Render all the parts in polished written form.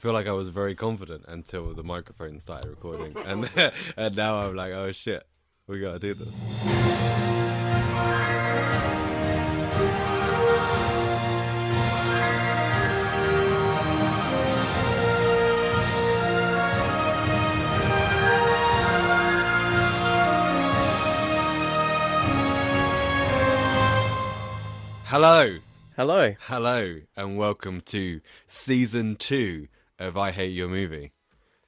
feel like I was very confident until the microphone started recording. And and now I'm like, oh shit, we gotta do this. Hello, and welcome to Season 2 of I Hate Your Movie.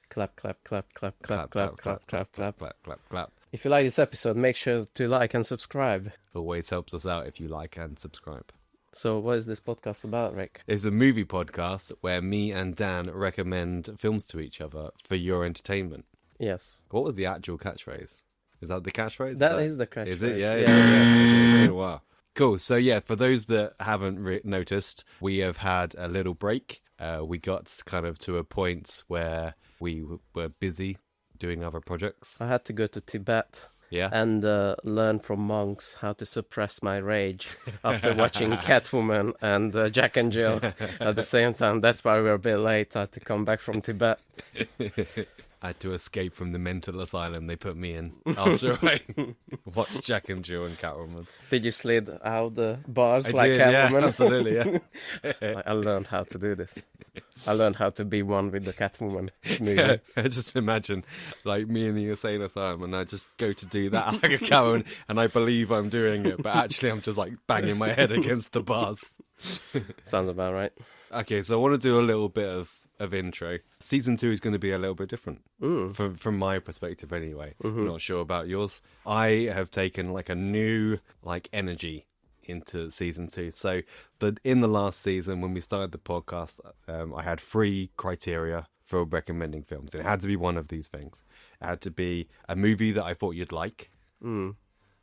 Clap, clap, clap, clap, clap, clap, clap, clap, clap, clap, clap, clap. If you like this episode, make sure to like and subscribe. Always helps us out if you like and subscribe. So what is this podcast about, Rick? It's a movie podcast where me and Dan recommend films to each other for your entertainment. Yes. What was the actual catchphrase? Is that the catchphrase? That is the catchphrase. Is it? Yeah. Wow. Cool. So yeah, for those that haven't noticed, we have had a little break. We got kind of to a point where we were busy doing other projects. I had to go to Tibet and learn from monks how to suppress my rage after watching Catwoman and Jack and Jill at the same time. That's why we were a bit late. I had to come back from Tibet. I had to escape from the mental asylum they put me in after I watched Jack and Jill and Catwoman. Did you slid out the bars I like did, Catwoman? Yeah, absolutely, yeah. I learned how to do this. I learned how to be one with the Catwoman movie. Yeah, I just imagine like me in the insane asylum and I just go to do that like a Catwoman and I believe I'm doing it, but actually I'm just like banging my head against the bars. Sounds about right. Okay, so I want to do a little bit of intro. Season 2 is going to be a little bit different from my perspective anyway. Not sure about yours. I have taken like a new like energy into season 2. So in the last season when we started the podcast, I had 3 criteria for recommending films. It had to be one of these things. It had to be a movie that I thought you'd like, you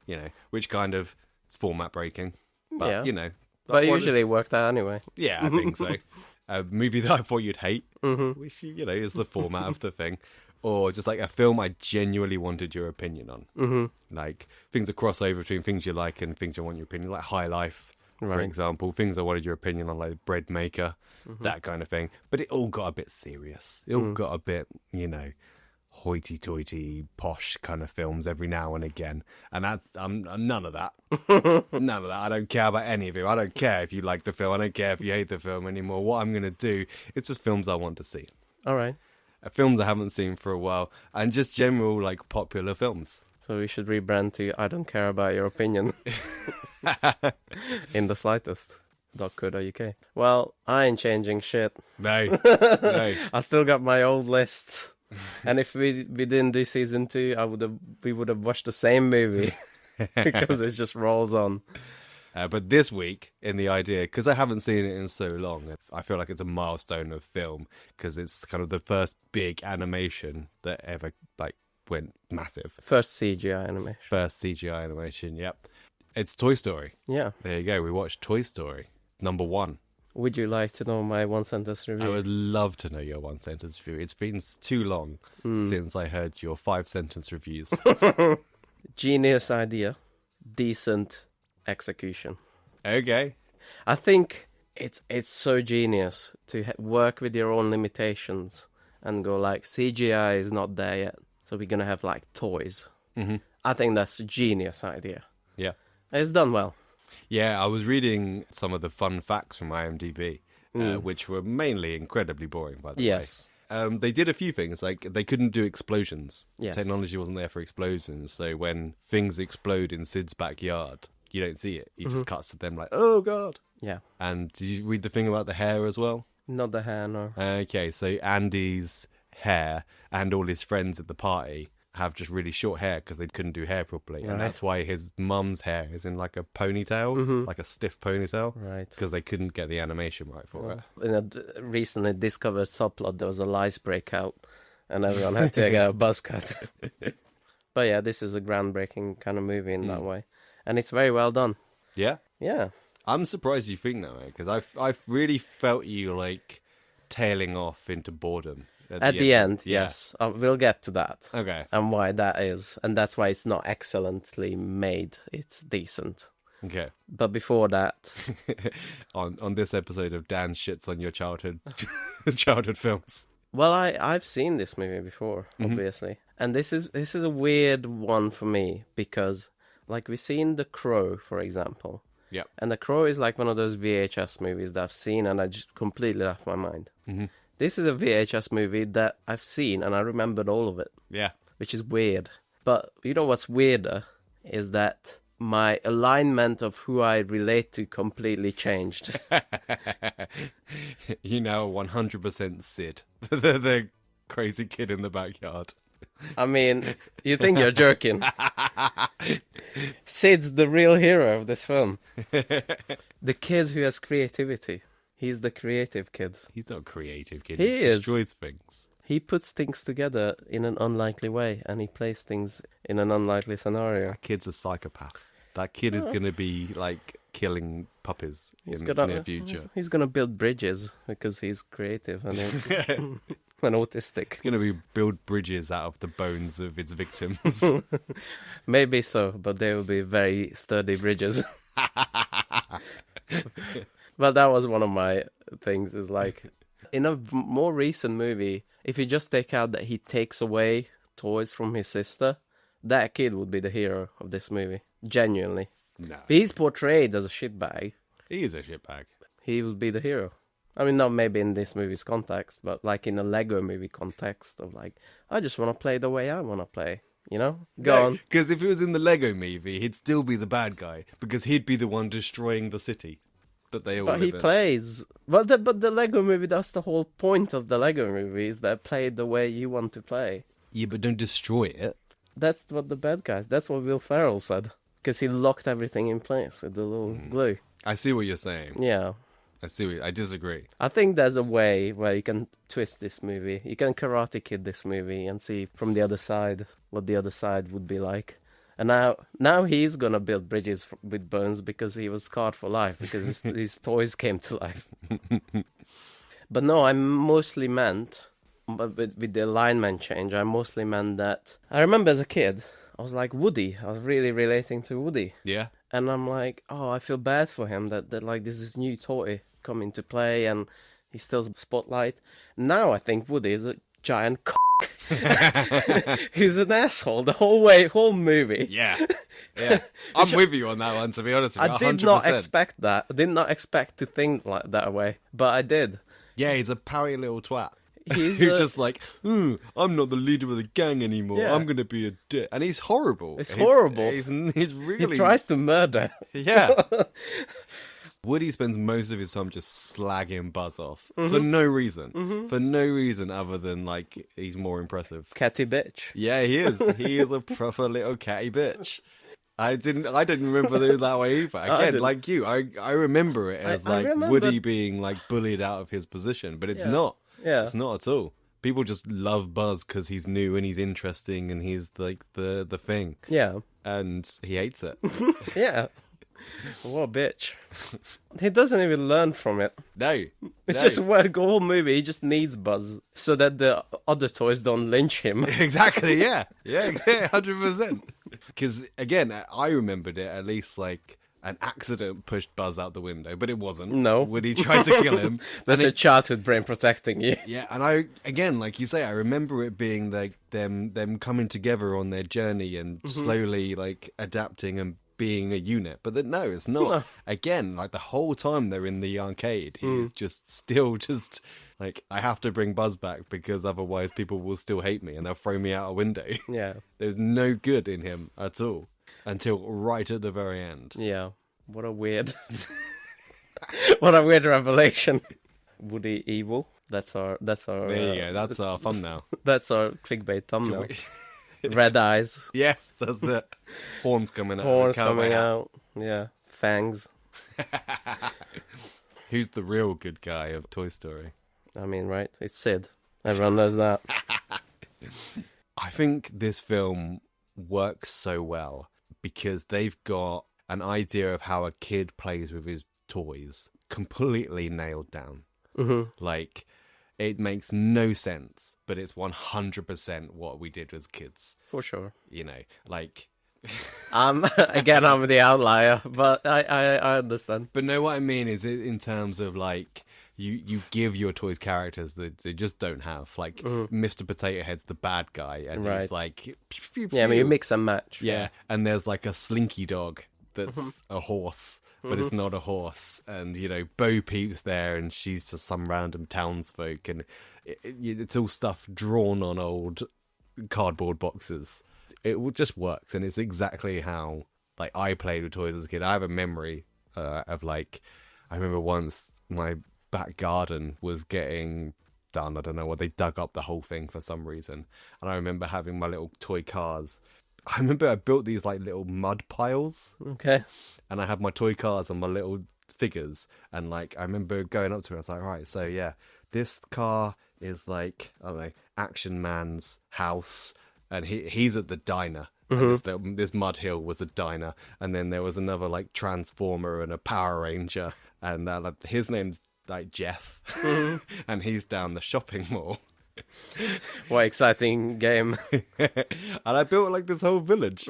know, which kind of is format breaking, but you know, but usually it worked out anyway. Yeah, I think so. A movie that I thought you'd hate, which, you know, is the format of the thing. Or just like a film I genuinely wanted your opinion on. Like things that cross over between things you like and things you want your opinion, like High Life, for example. Things I wanted your opinion on, like Bread Maker, that kind of thing. But it all got a bit serious. It all got a bit, you know, hoity-toity, posh kind of films every now and again. And that's, I'm none of that. None of that. I don't care about any of it. I don't care if you like the film. I don't care if you hate the film anymore. What I'm going to do is just films I want to see. All right. Films I haven't seen for a while. And just general, like, popular films. So we should rebrand to I don't care about your opinion. In the slightest. .co.uk. Well, I ain't changing shit. No. I still got my old list. And if we didn't do season 2, we would have watched the same movie because it just rolls on. But this week, in the idea, because I haven't seen it in so long, I feel like it's a milestone of film because it's kind of the first big animation that ever like went massive. First CGI animation. Yep. It's Toy Story. Yeah. There you go. We watched Toy Story number 1. Would you like to know my one-sentence review? I would love to know your one-sentence review. It's been too long since I heard your 5-sentence reviews. Genius idea, decent execution. Okay. I think it's so genius to work with your own limitations and go like, CGI is not there yet, so we're going to have like toys. I think that's a genius idea. Yeah. It's done well. Yeah, I was reading some of the fun facts from IMDb, which were mainly incredibly boring, by the way. They did a few things, like they couldn't do explosions. Yes. Technology wasn't there for explosions, so when things explode in Sid's backyard, you don't see it. He just cuts to them like, oh, God. Yeah. And did you read the thing about the hair as well? Not the hair, no. Okay, so Andy's hair and all his friends at the party have just really short hair because they couldn't do hair properly. Right. And that's why his mum's hair is in like a ponytail, like a stiff ponytail. Right. Because they couldn't get the animation right for it. In a recently discovered subplot, there was a lice breakout and everyone had to get a buzz cut. But yeah, this is a groundbreaking kind of movie in that way. And it's very well done. Yeah? Yeah. I'm surprised you think that way because I've really felt you like tailing off into boredom. At the end, yes. We'll get to that. Okay. And why that is. And that's why it's not excellently made. It's decent. Okay. But before that... on this episode of Dan Shits on Your Childhood childhood films. Well, I've seen this movie before, obviously. And this is a weird one for me, because, like, we've seen The Crow, for example. Yeah. And The Crow is like one of those VHS movies that I've seen and I just completely left my mind. Mm-hmm. This is a VHS movie that I've seen and I remembered all of it. Yeah. Which is weird. But you know what's weirder is that my alignment of who I relate to completely changed. You know, 100% Sid. the crazy kid in the backyard. I mean, you think you're joking. Sid's the real hero of this film. The kid who has creativity. He's the creative kid. He's not a creative kid. He is. Destroys things. He puts things together in an unlikely way, and he plays things in an unlikely scenario. That kid's a psychopath. That kid is going to be, like, killing puppies in the near future. He's going to build bridges because he's creative and and autistic. He's going to build bridges out of the bones of its victims. Maybe so, but they will be very sturdy bridges. But that was one of my things, is like, in a more recent movie, if you just take out that he takes away toys from his sister, that kid would be the hero of this movie. Genuinely. No. But he's portrayed as a shitbag. He is a shitbag. He would be the hero. I mean, not maybe in this movie's context, but like in a Lego movie context of like, I just want to play the way I want to play. You know? Go on. Because if it was in the Lego movie, he'd still be the bad guy. Because he'd be the one destroying the city that they all live in. But he plays. But the Lego movie, that's the whole point of the Lego movie, is that play the way you want to play. Yeah, but don't destroy it. That's what the bad guys, that's what Will Ferrell said. Because he locked everything in place with the little glue. I see what you're saying. Yeah. I disagree. I think there's a way where you can twist this movie. You can Karate Kid this movie and see from the other side what the other side would be like. And now he's going to build bridges with bones because he was scarred for life, because his toys came to life. But no, I mostly meant, with the alignment change, I mostly meant that, I remember as a kid, I was like Woody. I was really relating to Woody. Yeah. And I'm like, oh, I feel bad for him that like there's this new toy come into play and he still spotlight. Now I think Woody is a giant He's an asshole the whole movie. Yeah. I'm with you on that one, to be honest with you. I did 100%. not expect that. I did not expect to think like that way, but I did. Yeah, he's a pouty little twat. He's just like, I'm not the leader of the gang anymore. Yeah. I'm going to be a dick. And he's horrible. It's horrible. He's really... He tries to murder. Yeah. Woody spends most of his time just slagging Buzz off for no reason. Mm-hmm. For no reason other than, like, he's more impressive. Catty bitch. Yeah, he is. He is a proper little catty bitch. I didn't remember it that way either. Again, like you, I remember it as Woody being like bullied out of his position, but it's not. Yeah. It's not at all. People just love Buzz because he's new and he's interesting and he's like the thing. Yeah. And he hates it. Yeah. What a bitch. He doesn't even learn from it. No. It's just the whole movie. He just needs Buzz so that the other toys don't lynch him. Exactly, yeah. Yeah, 100%. Because, again, I remembered it at least like an accident pushed Buzz out the window, but it wasn't. No. Woody tried to kill him. That's a childhood brain protecting you. Yeah, and I, again, like you say, I remember it being like them coming together on their journey and slowly like adapting and being a unit. But then, no, it's not. No. Again, like the whole time they're in the arcade, he's just still just like, I have to bring Buzz back because otherwise people will still hate me and they'll throw me out a window. Yeah. There's no good in him at all. Until right at the very end. Yeah. What a weird... what a weird revelation. Woody evil. That's our... There you go. That's our thumbnail. That's our clickbait thumbnail. Red eyes. Yes, that's it. Horns coming out. Horns coming out. Yeah. Fangs. Who's the real good guy of Toy Story? I mean, right? It's Sid. Everyone knows that. I think this film works so well because they've got an idea of how a kid plays with his toys completely nailed down. Mm-hmm. Like, it makes no sense, but it's 100% what we did as kids. For sure. You know, like, Again, I'm the outlier, but I understand. But no, what I mean is in terms of like you give your toys characters that they just don't have. Like Mr. Potato Head's the bad guy, and he's like, pew, pew, pew. Yeah, I mean, you mix and match. Yeah, and there's like a Slinky Dog that's a horse, but it's not a horse. And you know, Bo Peep's there, and she's just some random townsfolk, and it's all stuff drawn on old cardboard boxes. It just works, and it's exactly how like I played with toys as a kid. I have a memory of like I remember once my back garden was getting done. I don't know what, they dug up the whole thing for some reason, and I remember having my little toy cars. I remember I built these like little mud piles. Okay. And I had my toy cars and my little figures, and like I remember going up to her, I was like, right, so yeah, this car is like, I don't know, Action Man's house, and he's at the diner. And this mud hill was a diner, and then there was another like Transformer and a Power Ranger, and like, his name's like Jeff, and he's down the shopping mall. What exciting game. And I built like this whole village.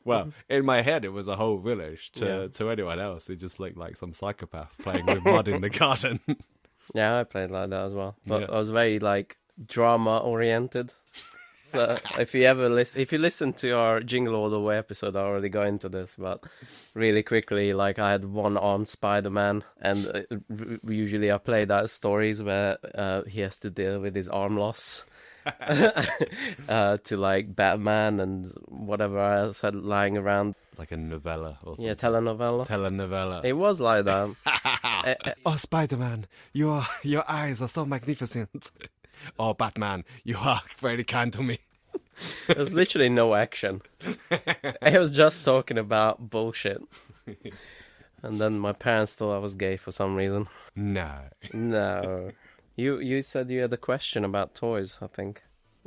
Well, in my head it was a whole village. To anyone else it just looked like some psychopath playing with mud in the garden. Yeah, I played like that as well, but I was very like drama oriented. So if you listen to our Jingle All the Way episode, I already got into this, but really quickly, like I had one-armed Spider-Man, and usually I play that stories where he has to deal with his arm loss. To like Batman and whatever else had lying around. Like a novella or something. Yeah, telenovela. Telenovela. It was like that. Oh, Spider-Man, your eyes are so magnificent. Oh, Batman, you are very kind to me. There was literally no action. I was just talking about bullshit. And then my parents thought I was gay for some reason. No. You said you had a question about toys, I think.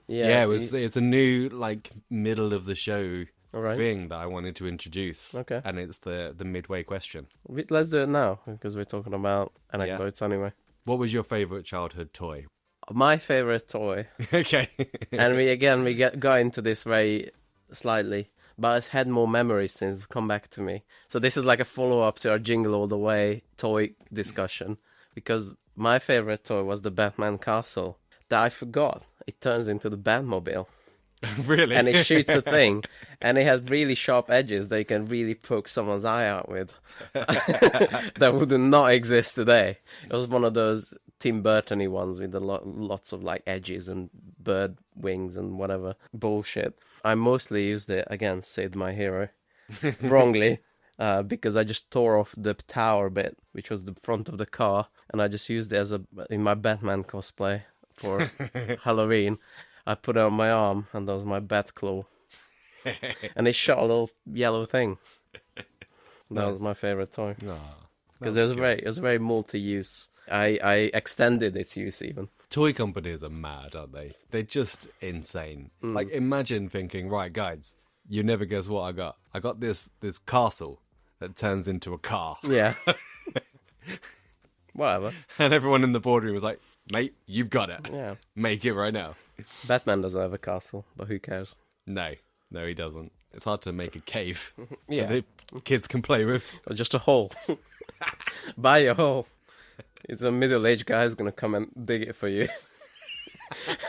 Yeah, it's a new like middle of the show thing that I wanted to introduce. Okay. And it's the midway question. Let's do it now, because we're talking about anecdotes anyway. What was your favourite childhood toy? My favourite toy. Okay. And we got into this very slightly, but it's had more memories since it's come back to me. So this is like a follow-up to our Jingle All the Way toy discussion, because my favourite toy was the Batman castle that I forgot. It turns into the Batmobile. Really? And it shoots a thing, and it has really sharp edges that you can really poke someone's eye out with. That would not exist today. It was one of those Tim Burton-y ones with lots of like edges and bird wings and whatever bullshit. I mostly used it against Sid, my hero, wrongly, because I just tore off the tower bit, which was the front of the car, and I just used it in my Batman cosplay for Halloween. I put it on my arm, and that was my bat claw. And it shot a little yellow thing. That was my favourite toy. Because it was very multi-use. I extended its use even. Toy companies are mad, aren't they? They're just insane. Like, imagine thinking, right, guys, you never guess what I got. I got this castle that turns into a car. Yeah. Whatever. And everyone in the boardroom was like, mate, you've got it. Yeah. Make it right now. Batman doesn't have a castle, but who cares? No, he doesn't. It's hard to make a cave that the kids can play with. Or just a hole. Buy a hole. It's a middle-aged guy who's going to come and dig it for you.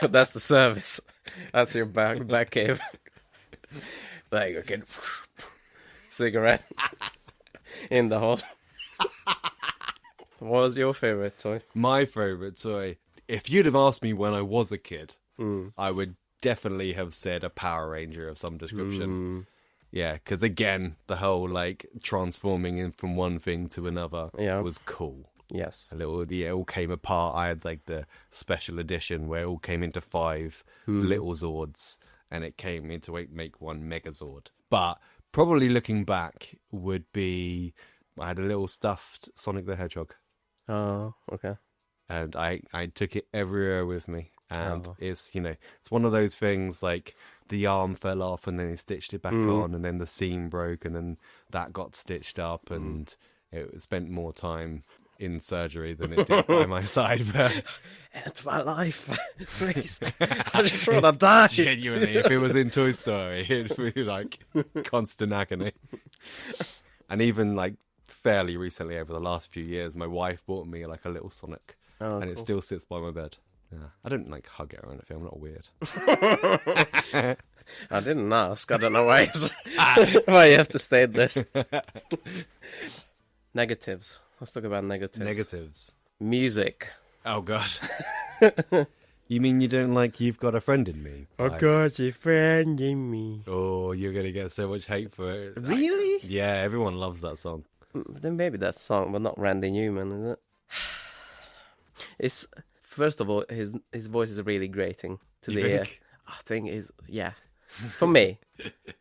That's the service. That's your back cave. There you go, kid. Cigarette. In the hole. What was your favourite toy? My favourite toy, if you'd have asked me when I was a kid, I would definitely have said a Power Ranger of some description. Yeah, because again, the whole like transforming in from one thing to another was cool. Yes. It all came apart. I had like the special edition where it all came into 5 little Zords, and it came into make one Megazord. But probably looking back would be, I had a little stuffed Sonic the Hedgehog. Oh, okay. And I took it everywhere with me. And it's one of those things like the arm fell off and then he stitched it back on, and then the seam broke and then that got stitched up, and it spent more time in surgery than it did by my side. But end my life, please. I just want to die. Genuinely, if it was in Toy Story, it'd be like constant agony. And even like fairly recently, over the last few years, my wife bought me like a little Sonic, and it still sits by my bed. Yeah, I don't like hug it or anything. I'm not weird. I didn't ask. I don't know why. Why you have to state this. Negatives. Let's talk about negatives. Negatives. Music. Oh God. You mean you don't like You've Got a Friend in Me? I've got a friend in me. Oh, you're gonna get so much hate for it. Really? Yeah, everyone loves that song. Then maybe that song, but not Randy Newman, is it? It's first of all, his voice is really grating to the ear. I think is for me.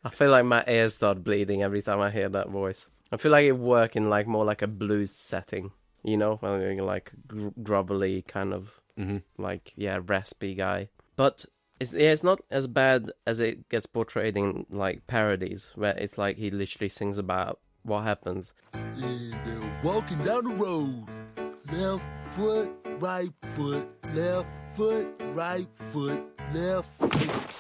I feel like my ears start bleeding every time I hear that voice. I feel like it works in like more like a blues setting, you know, like grovelly kind of like raspy guy. But it's not as bad as it gets portrayed in like parodies, where it's like he literally sings about what happens. And they're walking down the road, left foot, right foot, left foot, right foot, left foot.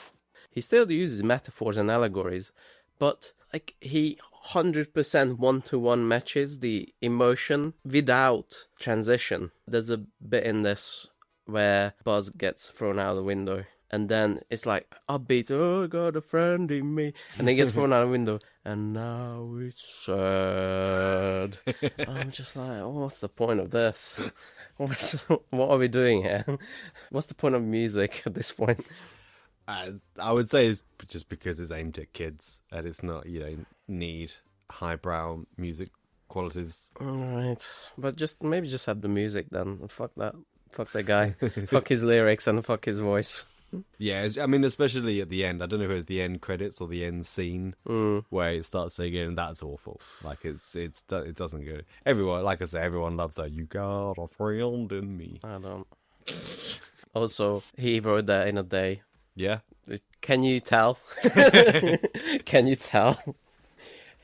He still uses metaphors and allegories, but like he 100% one-to-one matches the emotion without transition. There's a bit in this where Buzz gets thrown out the window, and then it's like upbeat, oh, I got a friend in me, and he gets thrown out the window, and now it's sad. I'm just like, oh, what's the point of this? What are we doing here? What's the point of music at this point? I would say it's just because it's aimed at kids, and it's not, you don't need highbrow music qualities. All right, but maybe just have the music then. Fuck that. Fuck that guy. Fuck his lyrics and fuck his voice. Yeah, I mean, especially at the end. I don't know if it was the end credits or the end scene where it starts singing, and that's awful. Like it doesn't go. Everyone, like I say, everyone loves that. You got a friend in me. I don't. Also, he wrote that in a day. Yeah. Can you tell? Can you tell?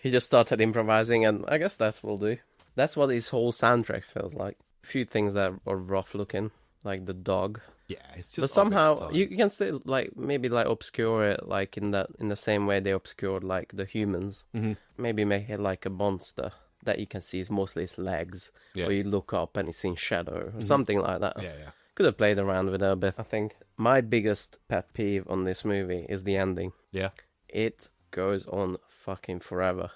He just started improvising, and I guess that will do. That's what his whole soundtrack feels like. A few things that are rough looking, like the dog. Yeah, it's just. But somehow you can still like maybe like obscure it like in the same way they obscured like the humans. Mm-hmm. Maybe make it like a monster that you can see is mostly his legs, or you look up and it's in shadow or something like that. Yeah. Could have played around with it a bit. I think my biggest pet peeve on this movie is the ending. Yeah, it goes on fucking forever,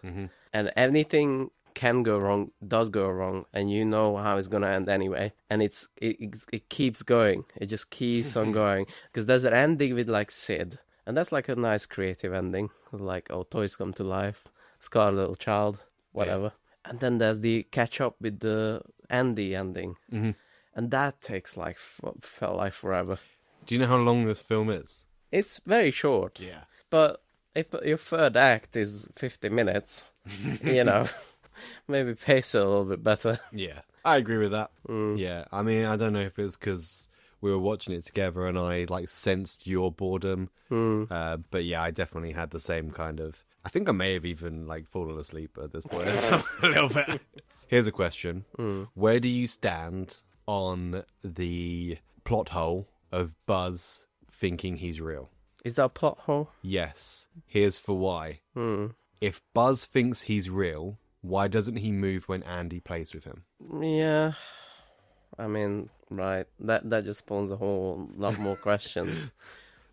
and anything can go wrong, does go wrong, and you know how it's gonna end anyway. And it keeps going. It just keeps on going because there's an ending with like Sid, and that's like a nice creative ending. Like, oh, toys come to life, scar a little child, whatever. Yeah. And then there's the catch up with the Andy ending, and that takes like felt like forever. Do you know how long this film is? It's very short. Yeah, but if your third act is 50 minutes, you know. Maybe pace it a little bit better. Yeah, I agree with that. Yeah, I mean, I don't know if it's because we were watching it together and I like sensed your boredom. But yeah, I definitely had the same kind of. I think I may have even like fallen asleep at this point a little bit. Here's a question: where do you stand on the plot hole of Buzz thinking he's real? Is that a plot hole? Yes. Here's for why. If Buzz thinks he's real, why doesn't he move when Andy plays with him? Yeah, I mean, right. That just spawns a whole lot more questions.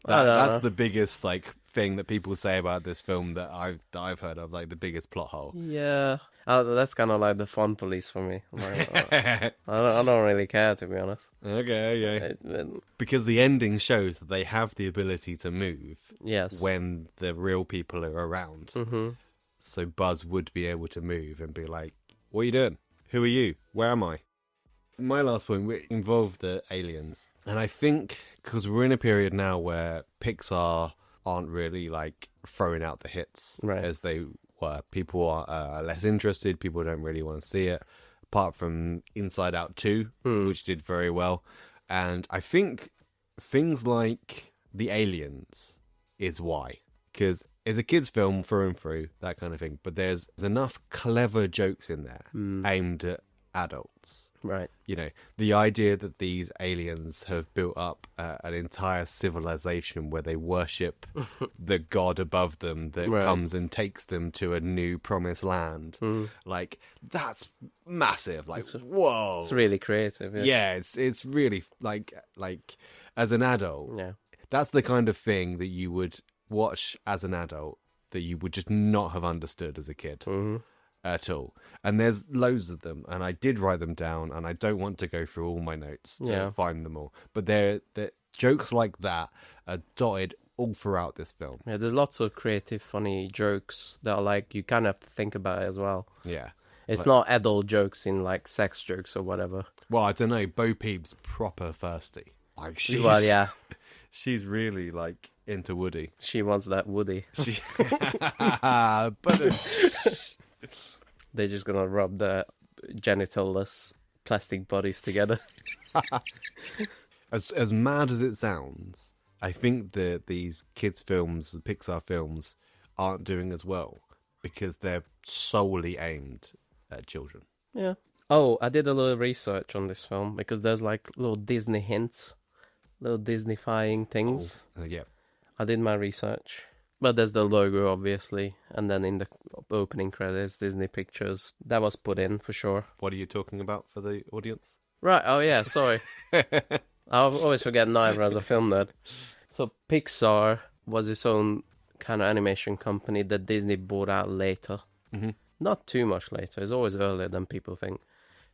That's the biggest like thing that people say about this film that I've heard of, like the biggest plot hole. Yeah, that's kind of like the fun police for me. Like, I don't really care, to be honest. Okay. Because the ending shows that they have the ability to move. Yes. When the real people are around. So Buzz would be able to move and be like, what are you doing? Who are you? Where am I? My last point involved the aliens. And I think because we're in a period now where Pixar aren't really like throwing out the hits as they were. People are less interested. People don't really want to see it. Apart from Inside Out 2, which did very well. And I think things like the aliens is why. Because it's a kid's film through and through, that kind of thing. But there's enough clever jokes in there aimed at adults Right. You know, the idea that these aliens have built up an entire civilization where they worship the god above them that comes and takes them to a new promised land. Like, that's massive. Like, whoa. It's really creative. Yeah, it's really, like as an adult, that's the kind of thing that you would watch as an adult that you would just not have understood as a kid. At all. And there's loads of them, and I did write them down, and I don't want to go through all my notes to find them all, but they're jokes like that are dotted all throughout this film. Yeah, there's lots of creative, funny jokes that are like, you kind of have to think about it as well. Yeah. It's not adult jokes in like sex jokes or whatever. Well, I don't know, Bo Peep's proper thirsty. Like, she's really like into Woody. She wants that Woody. But they're just gonna rub the genitalless plastic bodies together. As mad as it sounds, I think that these kids' films, the Pixar films, aren't doing as well because they're solely aimed at children. Yeah. Oh, I did a little research on this film because there's like little Disney hints, little Disney-fying things. Yeah. I did my research. But there's the logo, obviously, and then in the opening credits, Disney Pictures. That was put in, for sure. What are you talking about for the audience? Right, oh yeah, sorry. I always forget neither as a film nerd. So Pixar was its own kind of animation company that Disney bought out later. Not too much later, it's always earlier than people think.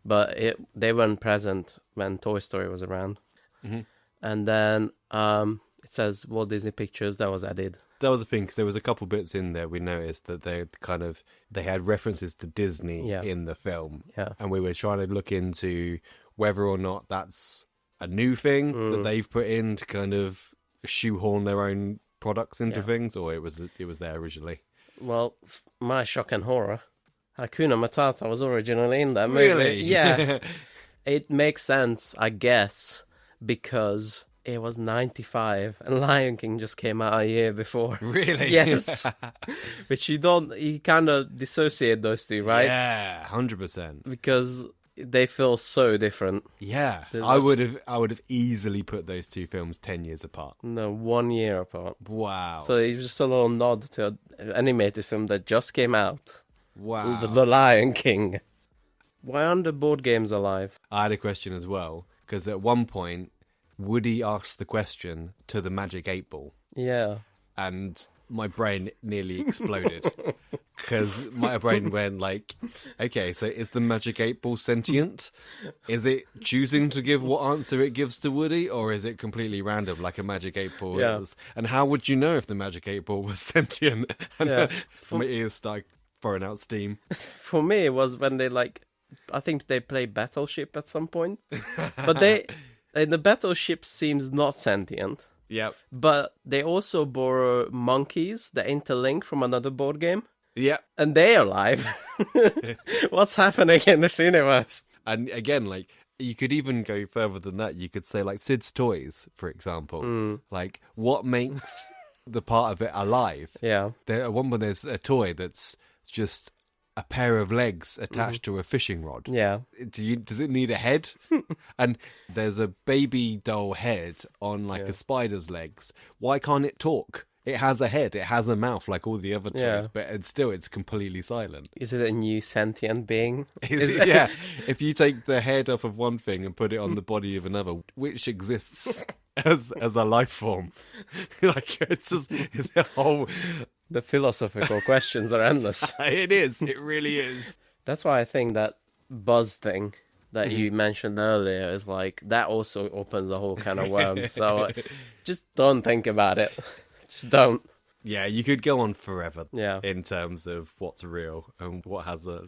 But they weren't present when Toy Story was around. And then it says Walt Disney Pictures, that was added. That was the thing, because there was a couple bits in there we noticed that they had references to Disney in the film. Yeah. And we were trying to look into whether or not that's a new thing that they've put in to kind of shoehorn their own products into things, or it was there originally. Well, my shock and horror, Hakuna Matata was originally in that movie. Really? Yeah. It makes sense, I guess, because it was 95 and Lion King just came out a year before. Really? Yes. Which you kind of dissociate those two, right? Yeah, 100%. Because they feel so different. Yeah. I would have easily put those two films 10 years apart. No, 1 year apart. Wow. So it's just a little nod to an animated film that just came out. Wow. The Lion King. Why aren't the board games alive? I had a question as well, because at one point Woody asked the question to the Magic 8 Ball. Yeah. And my brain nearly exploded. Because my brain went like, okay, so is the Magic 8 Ball sentient? Is it choosing to give what answer it gives to Woody? Or is it completely random like a Magic 8 Ball is? And how would you know if the Magic 8 Ball was sentient? And my ears started throwing out steam. For me, it was when they I think they play Battleship at some point. But and the Battleship seems not sentient. Yep. But they also borrow monkeys that interlink from another board game. Yep. And they're alive. What's happening in this universe? And again, like, you could even go further than that. You could say, like, Sid's Toys, for example. Like, what makes the part of it alive? Yeah. At one point, there's a toy that's just a pair of legs attached to a fishing rod. Yeah. Does it need a head? And there's a baby doll head on like a spider's legs. Why can't it talk? It has a head. It has a mouth like all the other toys, but it's completely silent. Is it a new sentient being? Yeah. If you take the head off of one thing and put it on the body of another, which exists as a life form? Like, it's just the whole... The philosophical questions are endless. It is. It really is. That's why I think that buzz thing that you mentioned earlier is like, that also opens a whole can of worms. So just don't think about it. Just don't. Yeah, you could go on forever in terms of what's real and what has a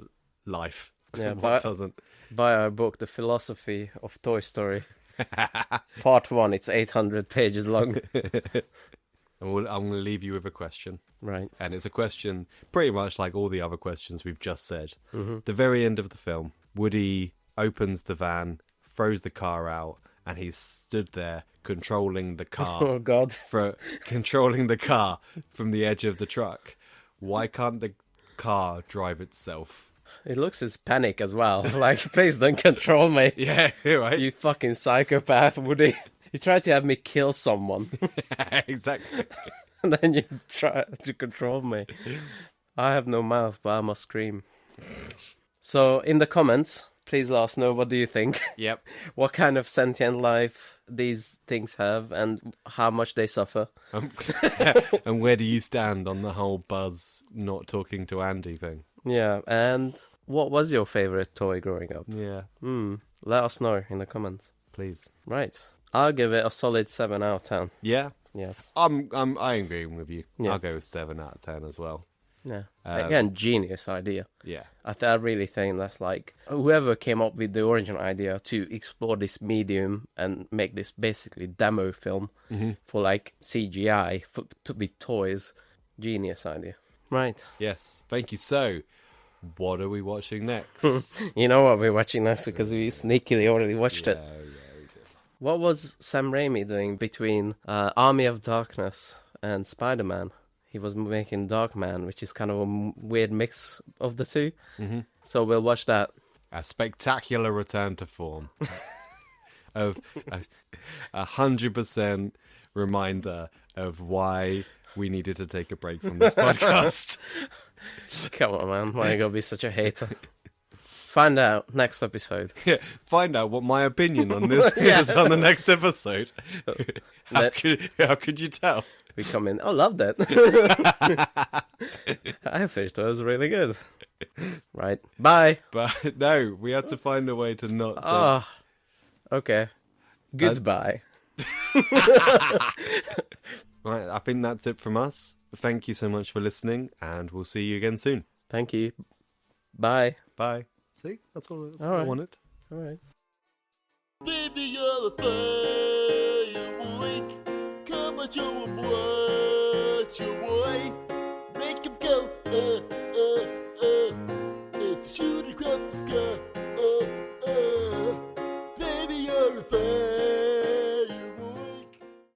life and what doesn't. Buy our book, The Philosophy of Toy Story. Part 1, it's 800 pages long. I'm going to leave you with a question. Right. And it's a question pretty much like all the other questions we've just said. The very end of the film, Woody opens the van, throws the car out, and he's stood there controlling the car. Oh, God. Controlling the car from the edge of the truck. Why can't the car drive itself? It looks as panic as well. Like, please don't control me. Yeah, right. You fucking psychopath, Woody. You tried to have me kill someone. Exactly. And then you try to control me. I have no mouth, but I must scream. So, in the comments, please let us know, what do you think? Yep. What kind of sentient life these things have and how much they suffer. And where do you stand on the whole Buzz not talking to Andy thing? Yeah, and what was your favorite toy growing up? Yeah. Let us know in the comments. Please. Right. I'll give it a solid 7 out of 10. Yeah? Yes. I agree with you. Yeah. I'll go with 7 out of 10 as well. Yeah. Again, genius idea. Yeah. I really think that's like whoever came up with the original idea to explore this medium and make this basically demo film for like CGI to be toys. Genius idea. Right. Yes. Thank you. So, what are we watching next? You know what we're watching next because we sneakily already watched it. Yeah, we did. What was Sam Raimi doing between Army of Darkness and Spider-Man? He was making Darkman, which is kind of a weird mix of the two. So we'll watch that. A spectacular return to form of 100% reminder of why we needed to take a break from this podcast. Come on, man. Why are you going to be such a hater? Find out next episode. Yeah, find out what my opinion on this is on the next episode. How could you tell? We come in. Oh, loved it. I thought it was really good. Right. Bye. But no, we had to find a way to not say. Oh, okay. Goodbye. Right, I think that's it from us. Thank you so much for listening, and we'll see you again soon. Thank you. Bye. Bye. See, that's all I right. wanted. All right. Baby, you're the firework. Come and show 'em what.